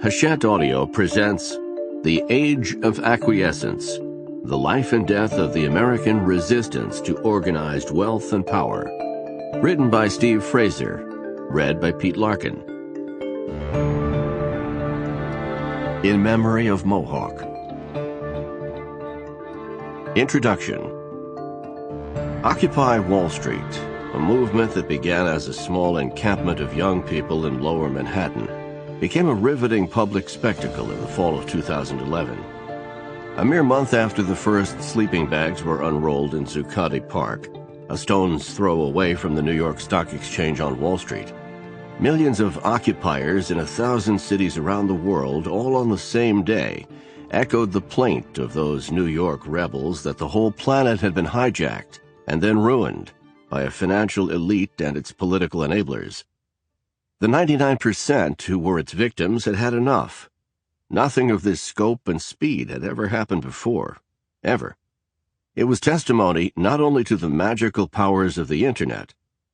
Hachette Audio presents The Age of Acquiescence, the life and death of the American resistance to organized wealth and power. Written by Steve Fraser, read by Pete Larkin. In memory of Mohawk. Introduction. Occupy Wall Street, a movement that began as a small encampment of young people in lower Manhattan, became a riveting public spectacle in the fall of 2011. A mere month after the first sleeping bags were unrolled in Zuccotti Park, a stone's throw away from the New York Stock Exchange on Wall Street, millions of occupiers in 1,000 cities around the world, all on the same day, echoed the plaint of those New York rebels that the whole planet had been hijacked and then ruined by a financial elite and its political enablers. The 99% who were its victims had had enough. Nothing of this scope and speed had ever happened before, ever. It was testimony not only to the magical powers of the Internet,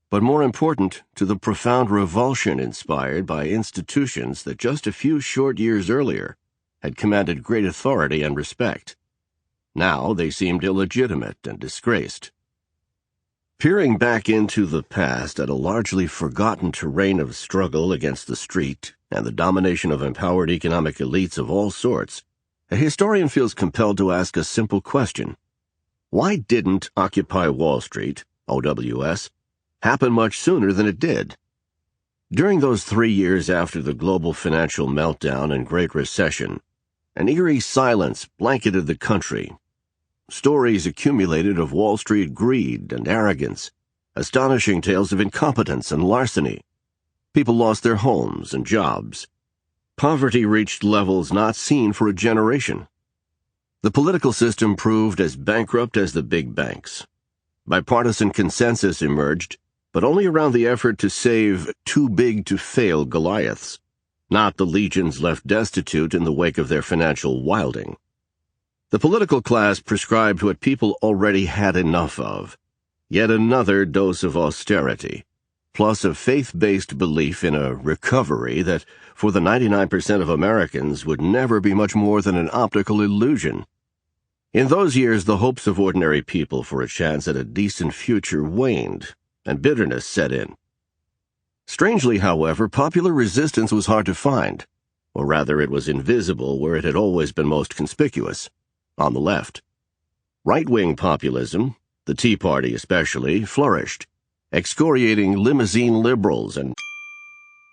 but more important, to the profound revulsion inspired by institutions that just a few short years earlier had commanded great authority and respect. Now they seemed illegitimate and disgraced. Peering back into the past at a largely forgotten terrain of struggle against the street and the domination of empowered economic elites of all sorts, a historian feels compelled to ask a simple question. Why didn't Occupy Wall Street, OWS, happen much sooner than it did? During those 3 years after the global financial meltdown and Great Recession, an eerie silence blanketed the country. Stories accumulated of Wall Street greed and arrogance, astonishing tales of incompetence and larceny. People lost their homes and jobs. Poverty reached levels not seen for a generation. The political system proved as bankrupt as the big banks. Bipartisan consensus emerged, but only around the effort to save too-big-to-fail Goliaths, not the legions left destitute in the wake of their financial wilding. The political class prescribed what people already had enough of, yet another dose of austerity, plus a faith-based belief in a recovery that, for the 99% of Americans, would never be much more than an optical illusion. In those years, the hopes of ordinary people for a chance at a decent future waned, and bitterness set in. Strangely, however, popular resistance was hard to find, or rather it was invisible where it had always been most conspicuous. On the left. Right-wing populism, the Tea Party especially, flourished, excoriating limousine liberals and...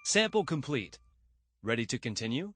Sample complete. Ready to continue?